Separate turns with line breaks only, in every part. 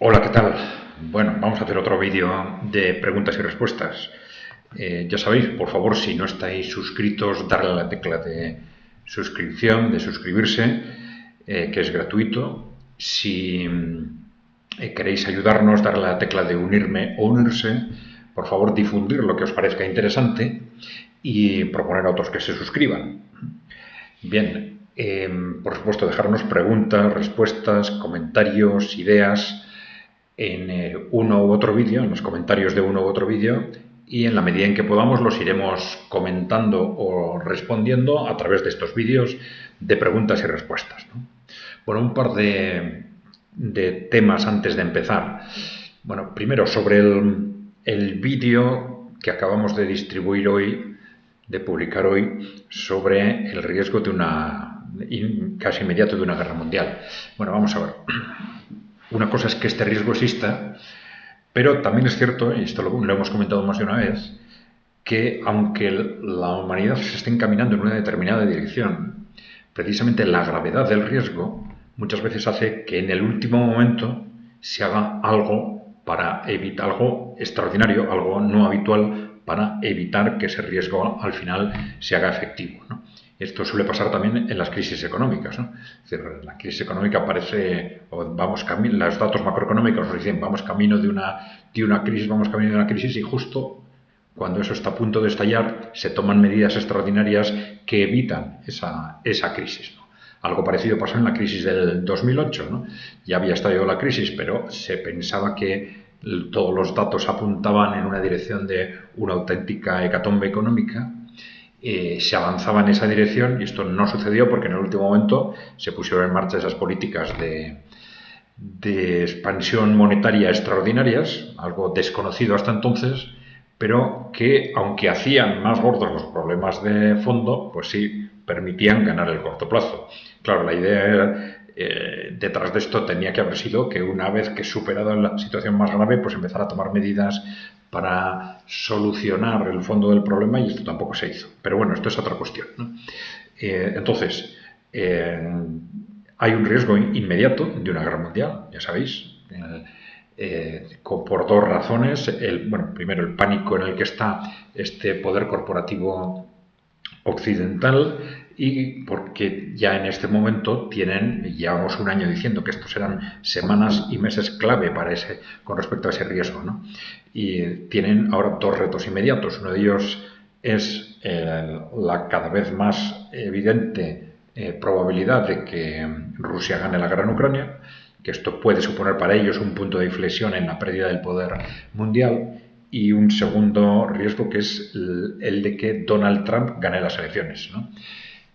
Hola, ¿qué tal? Bueno, vamos a hacer otro vídeo de preguntas y respuestas. Ya sabéis, por favor, si no estáis suscritos, darle a la tecla de suscripción, de suscribirse, que es gratuito. Si queréis ayudarnos, darle a la tecla de unirme o unirse. Por favor, difundir lo que os parezca interesante y proponer a otros que se suscriban. Bien, por supuesto, dejarnos preguntas, respuestas, comentarios, ideas en uno u otro vídeo, en los comentarios de uno u otro vídeo, y en la medida en que podamos los iremos comentando o respondiendo a través de estos vídeos de preguntas y respuestas, ¿no? Bueno, un par de temas antes de empezar. Bueno, primero sobre el vídeo que acabamos de distribuir hoy, de publicar hoy, sobre el riesgo de casi inmediato de una guerra mundial. Bueno, vamos a ver. Una cosa es que este riesgo exista, pero también es cierto, y esto lo hemos comentado más de una vez, que aunque la humanidad se esté encaminando en una determinada dirección, precisamente la gravedad del riesgo muchas veces hace que en el último momento se haga algo para evitar, algo extraordinario, algo no habitual, para evitar que ese riesgo al final se haga efectivo, ¿no? Esto suele pasar también en las crisis económicas, ¿no? Es decir, la crisis económica parece, los datos macroeconómicos nos dicen vamos camino de una crisis, vamos camino de una crisis, y justo cuando eso está a punto de estallar se toman medidas extraordinarias que evitan esa crisis, ¿no? Algo parecido pasó en la crisis del 2008, ¿no? Ya había estallado la crisis, pero se pensaba que todos los datos apuntaban en una dirección de una auténtica hecatombe económica. Se avanzaba en esa dirección y esto no sucedió porque en el último momento se pusieron en marcha esas políticas de expansión monetaria extraordinarias, algo desconocido hasta entonces, pero que, aunque hacían más gordos los problemas de fondo, pues sí permitían ganar el corto plazo. Claro, la idea detrás de esto tenía que haber sido que una vez que superada la situación más grave, pues empezar a tomar medidas para solucionar el fondo del problema, y esto tampoco se hizo. Pero bueno, esto es otra cuestión, ¿no? Entonces, hay un riesgo inmediato de una guerra mundial, ya sabéis, por dos razones. Primero, el pánico en el que está este poder corporativo occidental, y porque ya en este momento llevamos un año diciendo que estos eran semanas y meses clave con respecto a ese riesgo, ¿no? Y tienen ahora dos retos inmediatos. Uno de ellos es la cada vez más evidente probabilidad de que Rusia gane la guerra en Ucrania, que esto puede suponer para ellos un punto de inflexión en la pérdida del poder mundial, y un segundo riesgo que es el de que Donald Trump gane las elecciones, ¿no?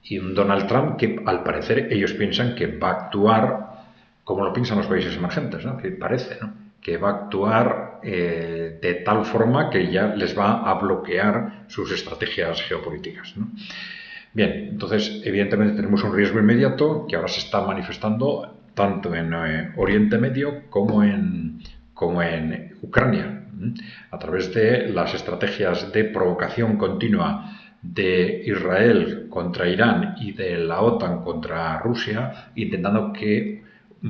Y un Donald Trump que al parecer ellos piensan que va a actuar como lo piensan los países emergentes, ¿no? Que parece, ¿no?, que va a actuar de tal forma que ya les va a bloquear sus estrategias geopolíticas, ¿no? Bien, entonces evidentemente tenemos un riesgo inmediato que ahora se está manifestando tanto en Oriente Medio como en Ucrania, a través de las estrategias de provocación continua de Israel contra Irán y de la OTAN contra Rusia, intentando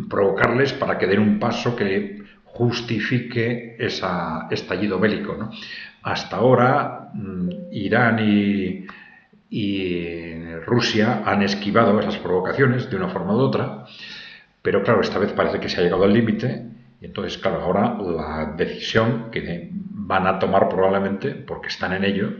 provocarles para que den un paso que justifique ese estallido bélico, ¿no? Hasta ahora, Irán y Rusia han esquivado esas provocaciones de una forma u otra, pero claro, esta vez parece que se ha llegado al límite, y entonces, claro, ahora la decisión que van a tomar probablemente, porque están en ello,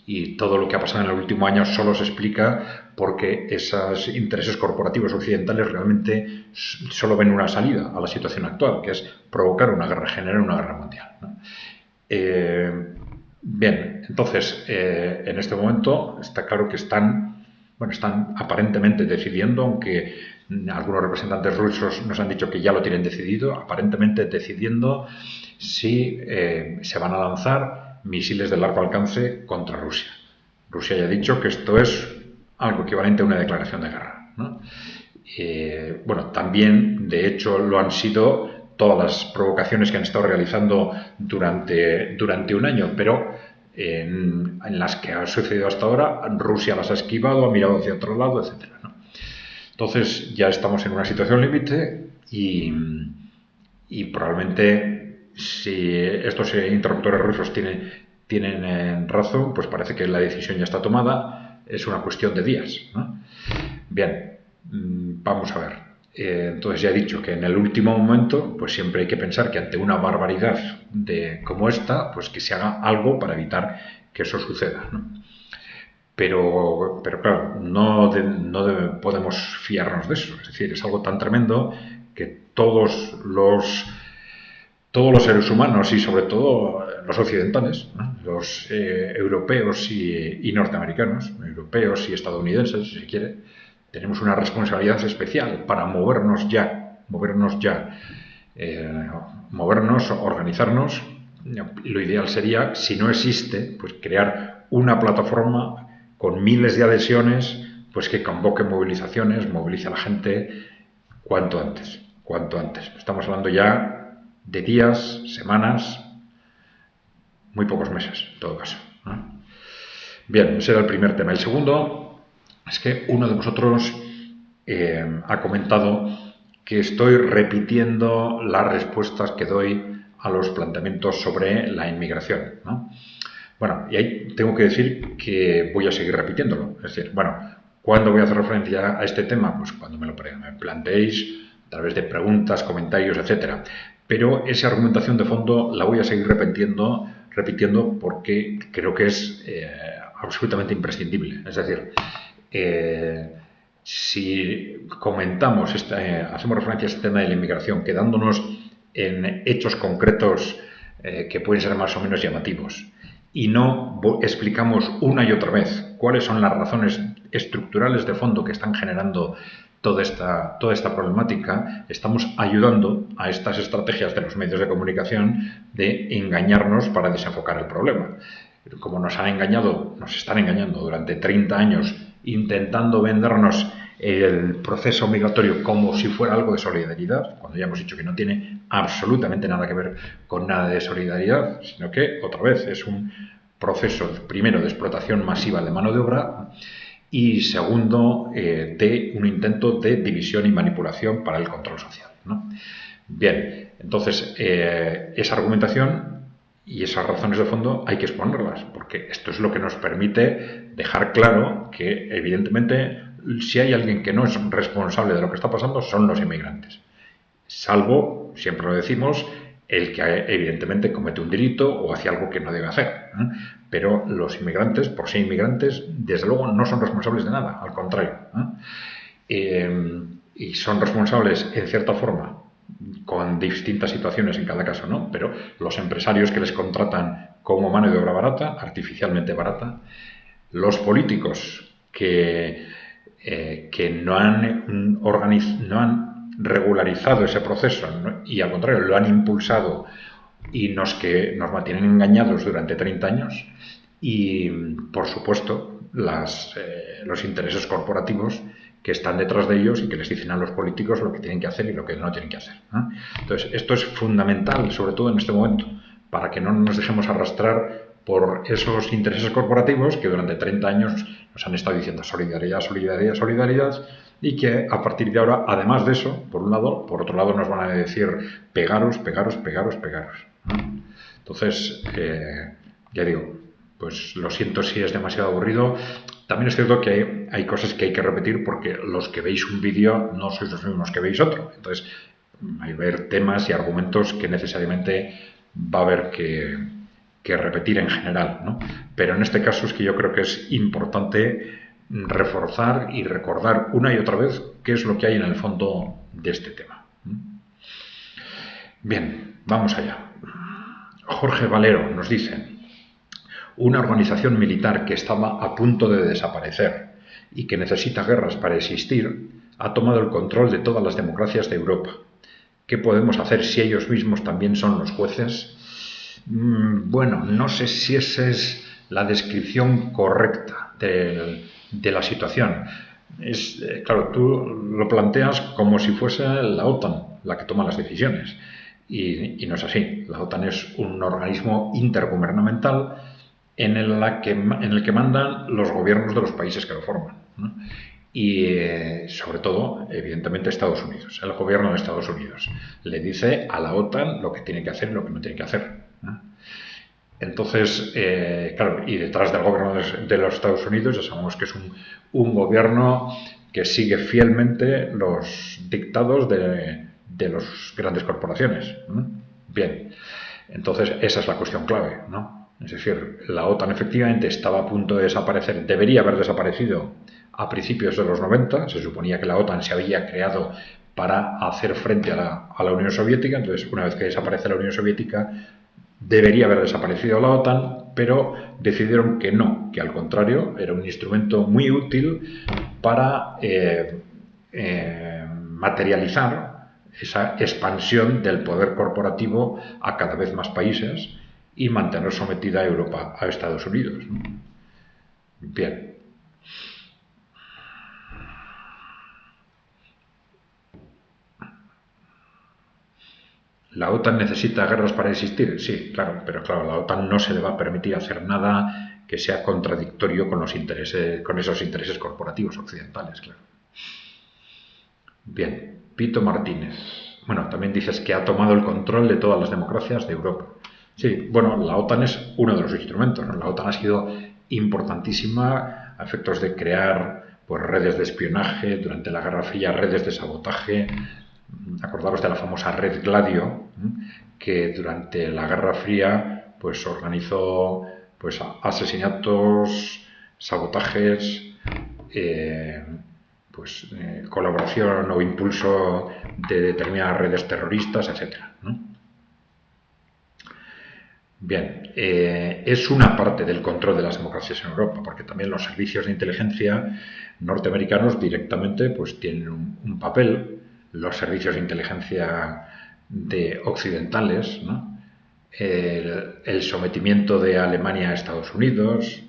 y todo lo que ha pasado en el último año solo se explica porque esos intereses corporativos occidentales realmente solo ven una salida a la situación actual, que es provocar una guerra, generar una guerra mundial, ¿no? Bien, entonces, en este momento está claro que están aparentemente decidiendo, aunque algunos representantes rusos nos han dicho que ya lo tienen decidido, aparentemente decidiendo si se van a lanzar misiles de largo alcance contra Rusia. Rusia ya ha dicho que esto es algo equivalente a una declaración de guerra, ¿no? También, de hecho, lo han sido todas las provocaciones que han estado realizando durante un año, pero en las que ha sucedido hasta ahora, Rusia las ha esquivado, ha mirado hacia otro lado, etcétera, ¿no? Entonces ya estamos en una situación límite, y y probablemente si estos interlocutores rusos tienen razón, pues parece que la decisión ya está tomada, es una cuestión de días, ¿no? Bien, vamos a ver. Entonces ya he dicho que en el último momento, pues siempre hay que pensar que ante una barbaridad como esta, pues que se haga algo para evitar que eso suceda, ¿no? Pero claro, no podemos fiarnos de eso. Es decir, es algo tan tremendo que todos los seres humanos y sobre todo los occidentales, ¿no? Los europeos y norteamericanos, europeos y estadounidenses, si se quiere, tenemos una responsabilidad especial para movernos ya, movernos, organizarnos. Lo ideal sería, si no existe, pues crear una plataforma con miles de adhesiones, pues que convoque movilizaciones, movilice a la gente cuanto antes, cuanto antes. Estamos hablando ya de días, semanas, muy pocos meses, en todo caso, ¿no? Bien, ese era el primer tema. El segundo es que uno de vosotros ha comentado que estoy repitiendo las respuestas que doy a los planteamientos sobre la inmigración, ¿no? Bueno, y ahí tengo que decir que voy a seguir repitiéndolo. Es decir, bueno, ¿cuándo voy a hacer referencia a este tema? Pues cuando me lo planteéis, a través de preguntas, comentarios, etcétera. Pero esa argumentación de fondo la voy a seguir repitiendo porque creo que es absolutamente imprescindible. Es decir, si comentamos, hacemos referencia a este tema de la inmigración, quedándonos en hechos concretos que pueden ser más o menos llamativos, y no explicamos una y otra vez cuáles son las razones estructurales de fondo que están generando toda esta problemática, estamos ayudando a estas estrategias de los medios de comunicación de engañarnos para desenfocar el problema. Como nos están engañando durante 30 años intentando vendernos el proceso migratorio como si fuera algo de solidaridad, cuando ya hemos dicho que no tiene absolutamente nada que ver con nada de solidaridad, sino que, otra vez, es un proceso, primero, de explotación masiva de mano de obra y, segundo, de un intento de división y manipulación para el control social, ¿no? Bien, entonces, esa argumentación y esas razones de fondo hay que exponerlas, porque esto es lo que nos permite dejar claro que, evidentemente, si hay alguien que no es responsable de lo que está pasando, son los inmigrantes. Salvo, siempre lo decimos, el que evidentemente comete un delito o hace algo que no debe hacer, ¿eh? Pero los inmigrantes, por ser inmigrantes, desde luego no son responsables de nada, al contrario, y son responsables, en cierta forma, con distintas situaciones en cada caso, ¿no? Pero los empresarios que les contratan como mano de obra barata, artificialmente barata, los políticos que no han regularizado ese proceso, ¿no? Y al contrario lo han impulsado y que nos mantienen engañados durante 30 años, y por supuesto los intereses corporativos que están detrás de ellos y que les dicen a los políticos lo que tienen que hacer y lo que no tienen que hacer, ¿no? Entonces, esto es fundamental, sobre todo en este momento, para que no nos dejemos arrastrar por esos intereses corporativos que durante 30 años nos han estado diciendo solidaridad, solidaridad, solidaridad, y que a partir de ahora, además de eso, por un lado, por otro lado nos van a decir pegaros, pegaros, pegaros, pegaros, ¿no? Entonces, ya digo, pues lo siento si es demasiado aburrido. También es cierto que hay cosas que hay que repetir porque los que veis un vídeo no sois los mismos que veis otro. Entonces, hay que ver temas y argumentos que necesariamente va a haber que repetir en general, ¿no? Pero en este caso es que yo creo que es importante reforzar y recordar una y otra vez qué es lo que hay en el fondo de este tema. Bien, vamos allá. Jorge Valero nos dice: una organización militar que estaba a punto de desaparecer y que necesita guerras para existir ha tomado el control de todas las democracias de Europa. ¿Qué podemos hacer si ellos mismos también son los jueces? Bueno, no sé si esa es la descripción correcta de la situación. Claro, tú lo planteas como si fuese la OTAN la que toma las decisiones, y no es así. La OTAN es un organismo intergubernamental en el que mandan los gobiernos de los países que lo forman, ¿no? y sobre todo, evidentemente, Estados Unidos. El gobierno de Estados Unidos le dice a la OTAN lo que tiene que hacer y lo que no tiene que hacer, ¿no? Entonces, claro, y detrás del gobierno de los Estados Unidos ya sabemos que es un gobierno que sigue fielmente los dictados de las grandes corporaciones, ¿no? Bien, entonces esa es la cuestión clave, ¿no? Es decir, la OTAN efectivamente estaba a punto de desaparecer, debería haber desaparecido a principios de los 90, se suponía que la OTAN se había creado para hacer frente a la Unión Soviética, entonces una vez que desaparece la Unión Soviética debería haber desaparecido la OTAN, pero decidieron que no, que al contrario era un instrumento muy útil para materializar esa expansión del poder corporativo a cada vez más países y mantener sometida a Europa, a Estados Unidos, ¿no? Bien. ¿La OTAN necesita guerras para existir? Sí, claro, pero claro, la OTAN no se le va a permitir hacer nada que sea contradictorio con los intereses, con esos intereses corporativos occidentales, claro. Bien, Pito Martínez. Bueno, también dices que ha tomado el control de todas las democracias de Europa. Sí, bueno, la OTAN es uno de los instrumentos, ¿no? La OTAN ha sido importantísima a efectos de crear pues, redes de espionaje durante la Guerra Fría, redes de sabotaje. Acordaros de la famosa Red Gladio, que durante la Guerra Fría pues, organizó pues, asesinatos, sabotajes, colaboración o impulso de determinadas redes terroristas, etcétera, ¿no? Bien, es una parte del control de las democracias en Europa, porque también los servicios de inteligencia norteamericanos directamente pues, tienen un papel, los servicios de inteligencia de occidentales, ¿no? El sometimiento de Alemania a Estados Unidos.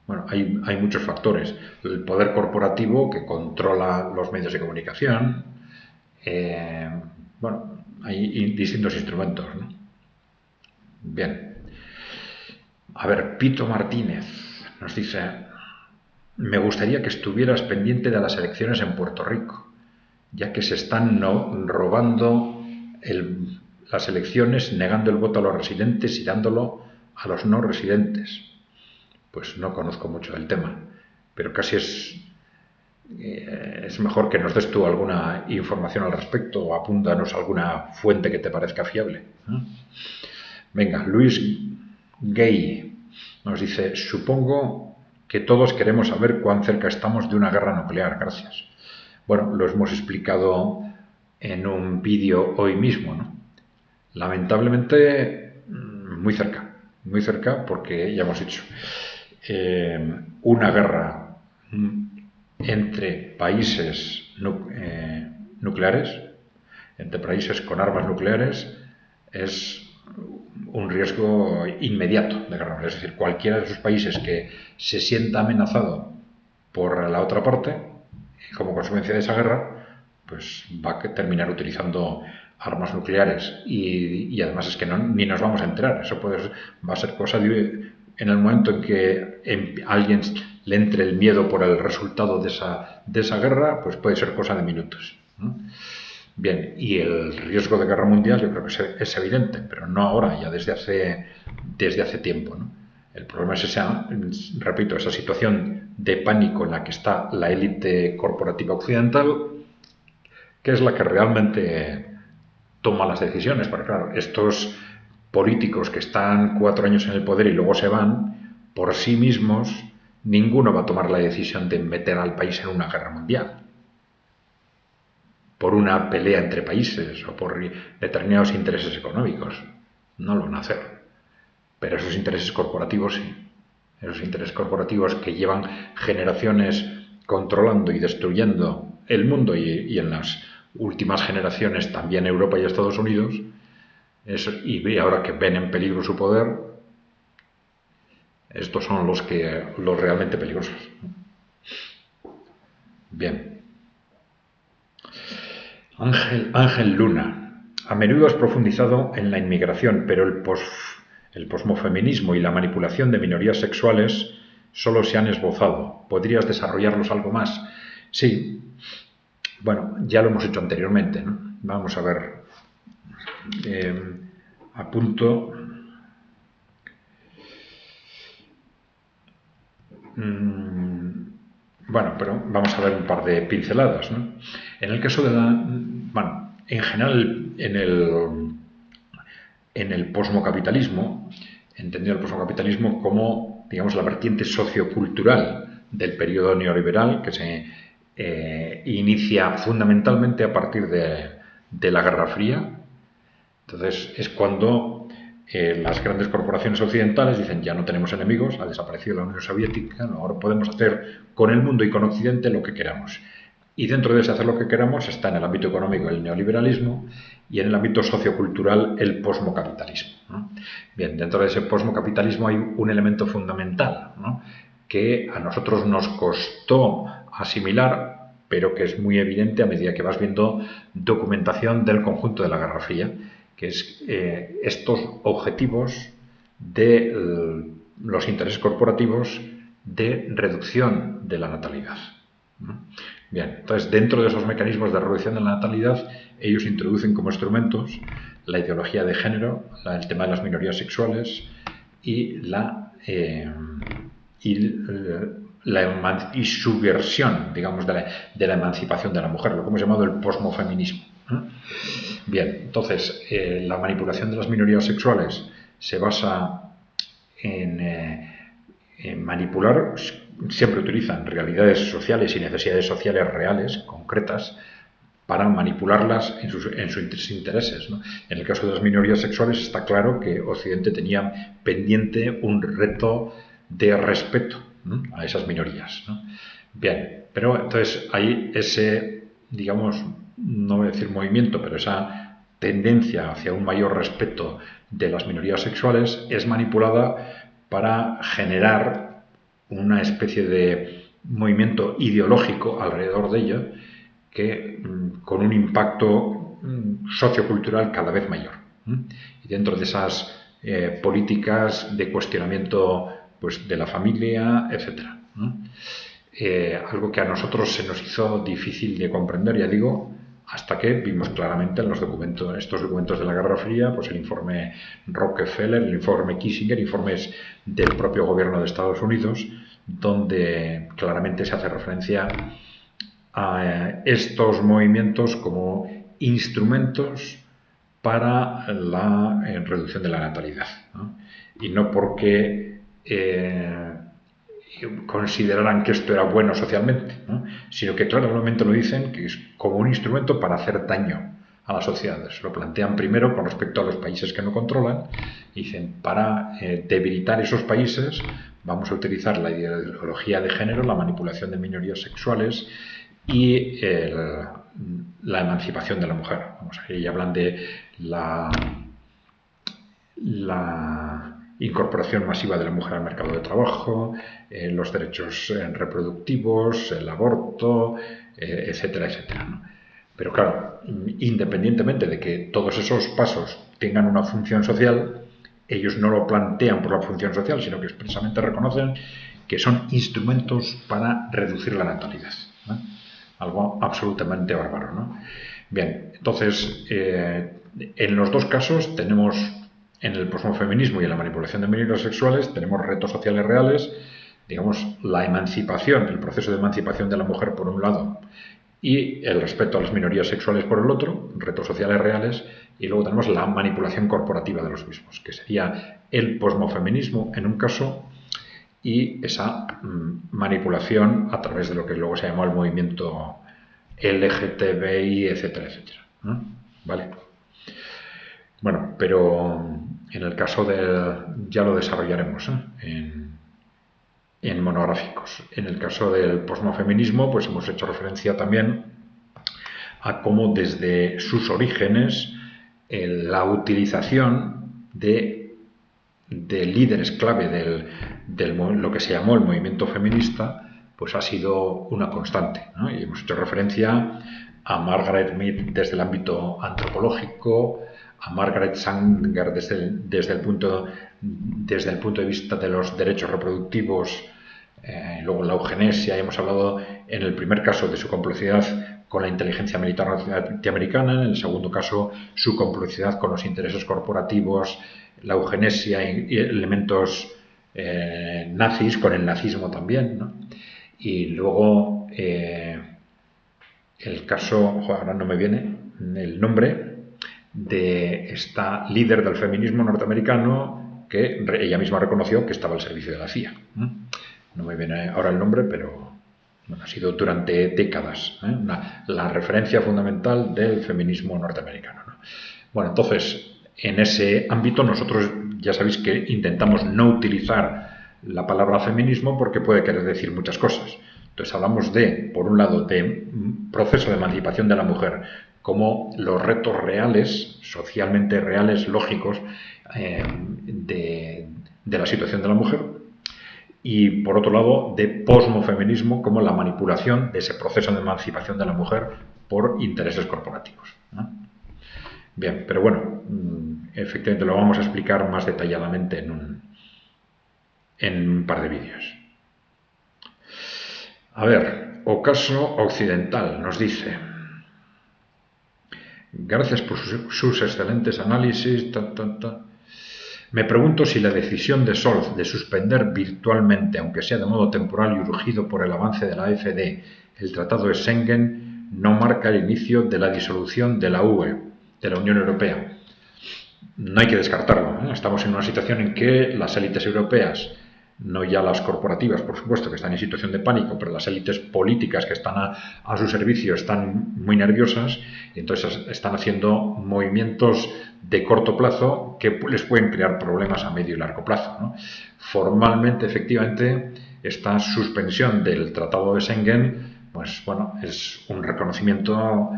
Bueno, hay muchos factores. El poder corporativo que controla los medios de comunicación. Bueno, hay distintos instrumentos, ¿no? Bien. A ver, Pito Martínez nos dice: me gustaría que estuvieras pendiente de las elecciones en Puerto Rico, ya que se están robando las elecciones, negando el voto a los residentes y dándolo a los no residentes. Pues no conozco mucho del tema, pero casi es mejor que nos des tú alguna información al respecto o apúntanos alguna fuente que te parezca fiable, ¿eh? Venga, Luis Gay nos dice: supongo que todos queremos saber cuán cerca estamos de una guerra nuclear. Gracias. Bueno, lo hemos explicado en un vídeo hoy mismo, ¿no? Lamentablemente, muy cerca porque ya hemos dicho, una guerra entre países nucleares, entre países con armas nucleares, es un riesgo inmediato de guerra. Es decir, cualquiera de esos países que se sienta amenazado por la otra parte, como consecuencia de esa guerra, pues va a terminar utilizando armas nucleares y además es que ni nos vamos a enterar. Eso va a ser cosa de, en el momento en que a alguien le entre el miedo por el resultado de esa guerra, pues puede ser cosa de minutos, ¿no? Bien, y el riesgo de guerra mundial yo creo que es evidente, pero no ahora, ya desde hace tiempo, ¿no? El problema es repito, esa situación de pánico en la que está la élite corporativa occidental, que es la que realmente toma las decisiones. Porque claro, estos políticos que están 4 años en el poder y luego se van, por sí mismos, ninguno va a tomar la decisión de meter al país en una guerra mundial por una pelea entre países o por determinados intereses económicos. No lo van a hacer. Pero esos intereses corporativos sí. Esos intereses corporativos que llevan generaciones controlando y destruyendo el mundo y en las últimas generaciones también Europa y Estados Unidos, y ahora que ven en peligro su poder, estos son los realmente peligrosos. Bien. Ángel Luna: a menudo has profundizado en la inmigración, pero el posmofeminismo y la manipulación de minorías sexuales solo se han esbozado. ¿Podrías desarrollarlos algo más? Sí, bueno, ya lo hemos hecho anteriormente, ¿no? Vamos a ver, apunto. Bueno, pero vamos a ver un par de pinceladas, ¿no? En el caso de bueno, en general, en el posmocapitalismo, entendido el posmocapitalismo como, digamos, la vertiente sociocultural del periodo neoliberal que se inicia fundamentalmente a partir de la Guerra Fría. Entonces es cuando las grandes corporaciones occidentales dicen ya no tenemos enemigos, ha desaparecido la Unión Soviética, ¿no? Ahora podemos hacer con el mundo y con Occidente lo que queramos. Y dentro de ese hacer lo que queramos está en el ámbito económico el neoliberalismo y en el ámbito sociocultural el posmocapitalismo, ¿no? Bien, dentro de ese posmocapitalismo hay un elemento fundamental, ¿no?, que a nosotros nos costó asimilar, pero que es muy evidente a medida que vas viendo documentación del conjunto de la Guerra Fría, que es estos objetivos de los intereses corporativos de reducción de la natalidad. Bien, entonces dentro de esos mecanismos de reducción de la natalidad, ellos introducen como instrumentos la ideología de género, el tema de las minorías sexuales y su versión, digamos, de la emancipación de la mujer, lo que hemos llamado el posmofeminismo. Bien, entonces la manipulación de las minorías sexuales se basa en manipular, siempre utilizan realidades sociales y necesidades sociales reales, concretas, para manipularlas en sus intereses, ¿no? En el caso de las minorías sexuales está claro que Occidente tenía pendiente un reto de respeto, ¿no?, a esas minorías, ¿no? Bien, pero entonces hay ese, digamos, no voy a decir movimiento, pero esa tendencia hacia un mayor respeto de las minorías sexuales es manipulada para generar una especie de movimiento ideológico alrededor de ella que con un impacto sociocultural cada vez mayor. Y dentro de esas políticas de cuestionamiento, pues, de la familia, etcétera. Algo que a nosotros se nos hizo difícil de comprender, ya digo, hasta que vimos claramente en estos documentos de la Guerra Fría, pues el informe Rockefeller, el informe Kissinger, informes del propio gobierno de Estados Unidos, donde claramente se hace referencia a estos movimientos como instrumentos para la reducción de la natalidad, ¿no? Y no porque consideraran que esto era bueno socialmente, ¿no?, sino que claramente lo dicen que es como un instrumento para hacer daño a las sociedades. Lo plantean primero con respecto a los países que no controlan y dicen, para debilitar esos países vamos a utilizar la ideología de género, la manipulación de minorías sexuales y la emancipación de la mujer. Y hablan de la incorporación masiva de la mujer al mercado de trabajo, los derechos reproductivos, el aborto, etcétera, etcétera, ¿no? Pero claro, independientemente de que todos esos pasos tengan una función social, ellos no lo plantean por la función social, sino que expresamente reconocen que son instrumentos para reducir la natalidad, ¿no? Algo absolutamente bárbaro, ¿no? Bien, entonces, en los dos casos tenemos, en el posmofeminismo y en la manipulación de minorías sexuales, tenemos retos sociales reales, digamos, la emancipación, el proceso de emancipación de la mujer por un lado y el respeto a las minorías sexuales por el otro, retos sociales reales, y luego tenemos la manipulación corporativa de los mismos, que sería el posmofeminismo en un caso y esa manipulación a través de lo que luego se llamó el movimiento LGTBI, etcétera, etcétera, ¿no? ¿Vale? Bueno, pero en el caso ya lo desarrollaremos, en monográficos. En el caso del posmofeminismo, pues hemos hecho referencia también a cómo desde sus orígenes la utilización de líderes clave de lo que se llamó el movimiento feminista, pues ha sido una constante, ¿no? Y hemos hecho referencia a Margaret Mead desde el ámbito antropológico, a Margaret Sanger desde el punto de vista de los derechos reproductivos luego la eugenesia, hemos hablado en el primer caso de su complicidad con la inteligencia militar norteamericana, en el segundo caso su complicidad con los intereses corporativos, la eugenesia y elementos nazis, con el nazismo también, ¿no? Y luego el caso, ahora no me viene el nombre, de esta líder del feminismo norteamericano que ella misma reconoció que estaba al servicio de la CIA. No me viene ahora el nombre, pero bueno, ha sido durante décadas la referencia fundamental del feminismo norteamericano, ¿no? Bueno, entonces, en ese ámbito nosotros ya sabéis que intentamos no utilizar la palabra feminismo porque puede querer decir muchas cosas. Entonces hablamos de, por un lado, de proceso de emancipación de la mujer como los retos reales, socialmente reales, lógicos, de la situación de la mujer, y por otro lado de posmofeminismo como la manipulación de ese proceso de emancipación de la mujer por intereses corporativos, ¿no? Bien, pero bueno, efectivamente lo vamos a explicar más detalladamente en un par de vídeos. A ver, Ocaso Occidental nos dice: gracias por sus excelentes análisis. Me pregunto si la decisión de Scholz de suspender virtualmente, aunque sea de modo temporal y urgido por el avance de la AfD, el Tratado de Schengen, no marca el inicio de la disolución de la UE, de la Unión Europea. No hay que descartarlo, ¿eh? Estamos en una situación en que las élites europeas, no ya las corporativas, por supuesto, que están en situación de pánico, pero las élites políticas que están a su servicio están muy nerviosas y entonces están haciendo movimientos de corto plazo que les pueden crear problemas a medio y largo plazo, ¿no? Formalmente, efectivamente, esta suspensión del Tratado de Schengen, pues bueno, es un reconocimiento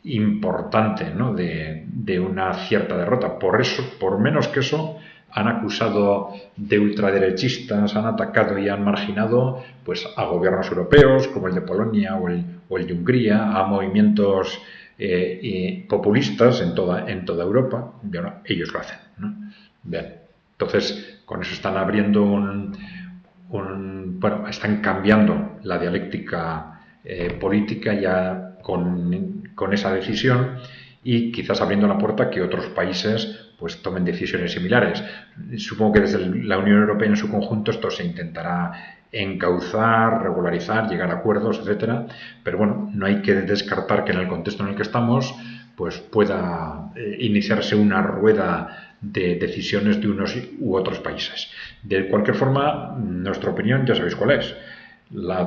importante, ¿no?, de una cierta derrota. Por eso, por menos que eso, han acusado de ultraderechistas, han atacado y han marginado pues a gobiernos europeos como el de Polonia o el de Hungría, a movimientos populistas en toda Europa. Bueno, ellos lo hacen, ¿no? Bien, entonces con eso están abriendo bueno, están cambiando la dialéctica política ya con esa decisión y quizás abriendo la puerta a que otros países pues tomen decisiones similares. Supongo que desde la Unión Europea en su conjunto esto se intentará encauzar, regularizar, llegar a acuerdos, etcétera, pero bueno, no hay que descartar que en el contexto en el que estamos pues pueda iniciarse una rueda de decisiones de unos u otros países. De cualquier forma, nuestra opinión ya sabéis cuál es. La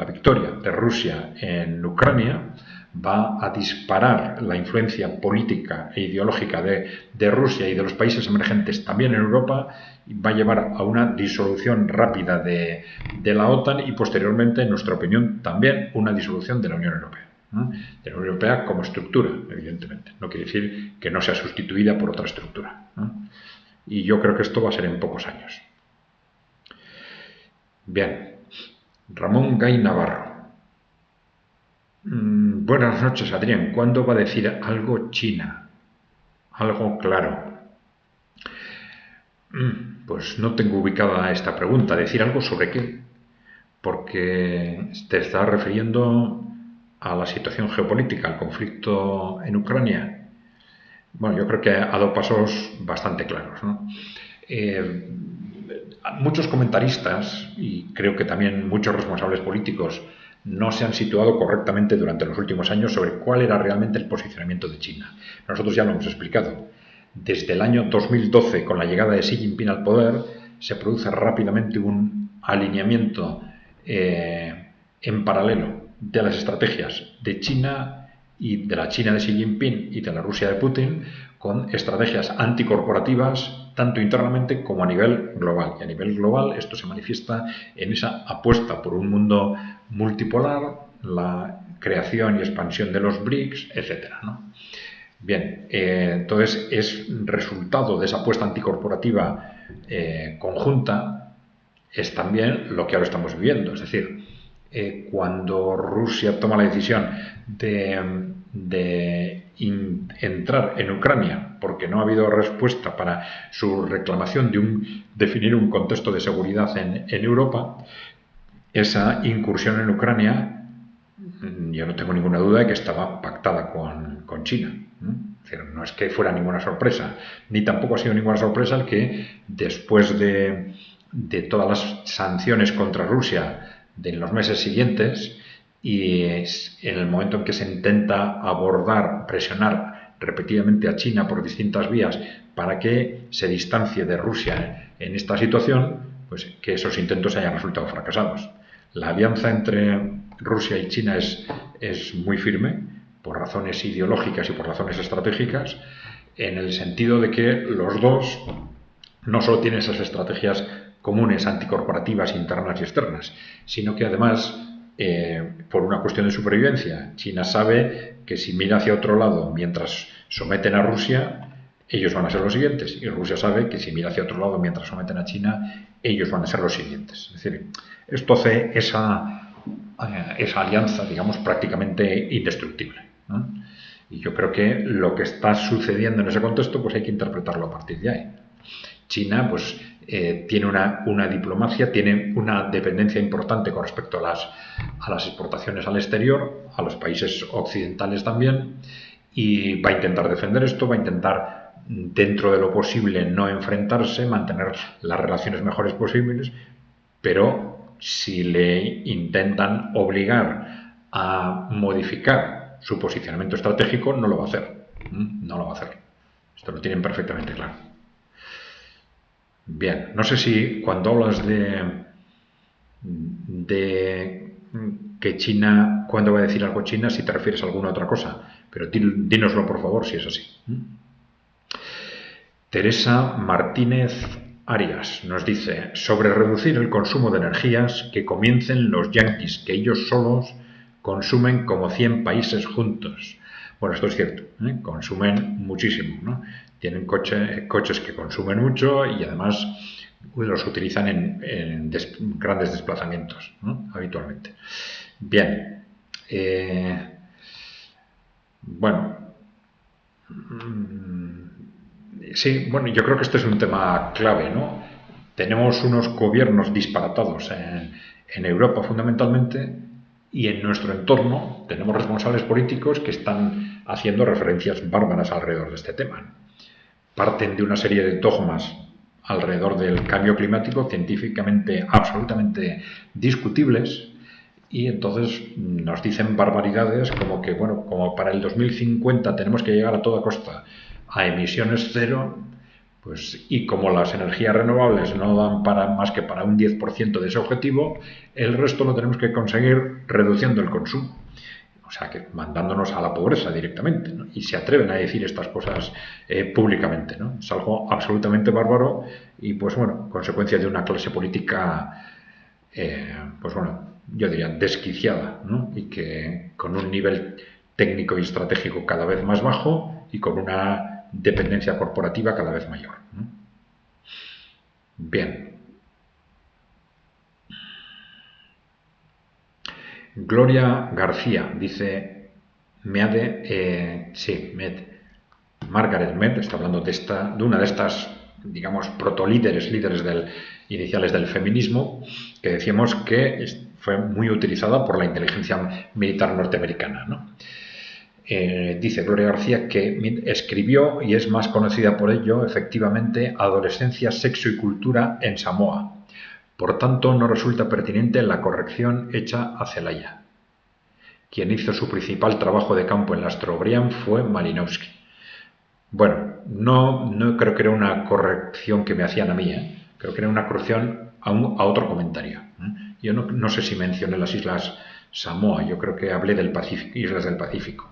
victoria de Rusia en Ucrania va a disparar la influencia política e ideológica de Rusia y de los países emergentes también en Europa, y va a llevar a una disolución rápida de la OTAN y posteriormente, en nuestra opinión, también una disolución de la Unión Europea. De la Unión Europea como estructura, evidentemente. No quiere decir que no sea sustituida por otra estructura. Y yo creo que esto va a ser en pocos años. Bien, Ramón Gay Navarro. Buenas noches, Adrián. ¿Cuándo va a decir algo China? Algo claro. Pues no tengo ubicada esta pregunta. ¿Decir algo sobre qué? Porque te está refiriendo a la situación geopolítica, al conflicto en Ucrania. Bueno, yo creo que ha dado pasos bastante claros, ¿no? Muchos comentaristas, y creo que también muchos responsables políticos, no se han situado correctamente durante los últimos años sobre cuál era realmente el posicionamiento de China. Nosotros ya lo hemos explicado. Desde el año 2012, con la llegada de Xi Jinping al poder, se produce rápidamente un alineamiento en paralelo de las estrategias de China y de la China de Xi Jinping y de la Rusia de Putin, con estrategias anticorporativas tanto internamente como a nivel global. Y a nivel global esto se manifiesta en esa apuesta por un mundo multipolar, la creación y expansión de los BRICS, etcétera, ¿no? Bien, entonces es resultado de esa apuesta anticorporativa conjunta, es también lo que ahora estamos viviendo. Es decir, cuando Rusia toma la decisión de entrar en Ucrania porque no ha habido respuesta para su reclamación de definir un contexto de seguridad en Europa, esa incursión en Ucrania, yo no tengo ninguna duda de que estaba pactada con China. Es decir, no es que fuera ninguna sorpresa, ni tampoco ha sido ninguna sorpresa el que después de todas las sanciones contra Rusia de los meses siguientes, y en el momento en que se intenta abordar, presionar repetidamente a China por distintas vías para que se distancie de Rusia en esta situación, pues que esos intentos hayan resultado fracasados. La alianza entre Rusia y China es muy firme por razones ideológicas y por razones estratégicas, en el sentido de que los dos no solo tienen esas estrategias comunes anticorporativas internas y externas, sino que además, por una cuestión de supervivencia, China sabe que si mira hacia otro lado mientras someten a Rusia, ellos van a ser los siguientes, y Rusia sabe que si mira hacia otro lado mientras someten a China, ellos van a ser los siguientes. Es decir, esto hace esa alianza, digamos, prácticamente indestructible, ¿no? Y yo creo que lo que está sucediendo en ese contexto, pues hay que interpretarlo a partir de ahí. China, pues, tiene una diplomacia, tiene una dependencia importante con respecto a las exportaciones al exterior, a los países occidentales también, y va a intentar defender esto, va a intentar, dentro de lo posible, no enfrentarse, mantener las relaciones mejores posibles, pero si le intentan obligar a modificar su posicionamiento estratégico, no lo va a hacer. No lo va a hacer. Esto lo tienen perfectamente claro. Bien, no sé si cuando hablas de que China, cuando va a decir algo China, si te refieres a alguna otra cosa, pero dínoslo por favor si es así. Teresa Martínez Arias nos dice, sobre reducir el consumo de energías, que comiencen los yanquis, que ellos solos consumen como 100 países juntos. Bueno, esto es cierto, consumen muchísimo, ¿no? Tienen coches que consumen mucho y además los utilizan en grandes desplazamientos, ¿no? Habitualmente. Bien. Bueno. Sí, bueno, yo creo que este es un tema clave, ¿no? Tenemos unos gobiernos disparatados en Europa fundamentalmente, y en nuestro entorno tenemos responsables políticos que están haciendo referencias bárbaras alrededor de este tema. Parten de una serie de dogmas alrededor del cambio climático científicamente absolutamente discutibles, y entonces nos dicen barbaridades como que, bueno, como para el 2050 tenemos que llegar a toda costa a emisiones cero, pues, y como las energías renovables no dan para más que para un 10% de ese objetivo, el resto lo tenemos que conseguir reduciendo el consumo. O sea, que mandándonos a la pobreza directamente, ¿no? Y se atreven a decir estas cosas públicamente, ¿no? Es algo absolutamente bárbaro y, pues bueno, consecuencia de una clase política, pues bueno, yo diría desquiciada, ¿no? Y que con un nivel técnico y estratégico cada vez más bajo y con una dependencia corporativa cada vez mayor, ¿no? Bien. Gloria García dice, Margaret Mead está hablando de una de estas, digamos, protolíderes, iniciales del feminismo, que decíamos que fue muy utilizada por la inteligencia militar norteamericana, ¿no? Dice Gloria García que escribió, y es más conocida por ello, efectivamente, Adolescencia, Sexo y Cultura en Samoa. Por tanto, no resulta pertinente la corrección hecha a Zelaya. Quien hizo su principal trabajo de campo en la Astrobrian fue Malinowski. Bueno, no creo que era una corrección que me hacían a mí, creo que era una corrección a otro comentario. Yo no sé si mencioné las Islas Samoa, yo creo que hablé del Pacífico, Islas del Pacífico.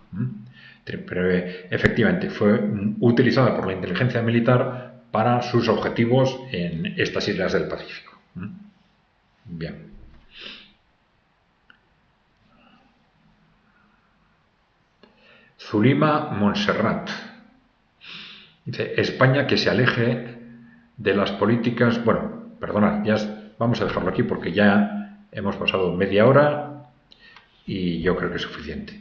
Pero efectivamente fue utilizada por la inteligencia militar para sus objetivos en estas Islas del Pacífico. Bien. Zulima Montserrat dice, España que se aleje de las políticas... Bueno, perdonad, ya vamos a dejarlo aquí porque ya hemos pasado media hora y yo creo que es suficiente.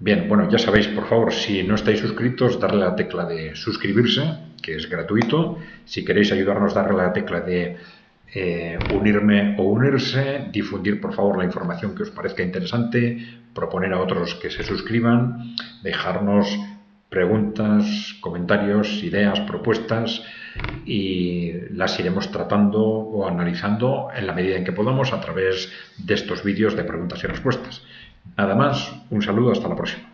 Bien, bueno, ya sabéis, por favor, si no estáis suscritos, darle a la tecla de suscribirse, que es gratuito. Si queréis ayudarnos, darle a la tecla de unirme o unirse, difundir, por favor, la información que os parezca interesante, proponer a otros que se suscriban, dejarnos preguntas, comentarios, ideas, propuestas y las iremos tratando o analizando en la medida en que podamos a través de estos vídeos de preguntas y respuestas. Nada más, un saludo, hasta la próxima.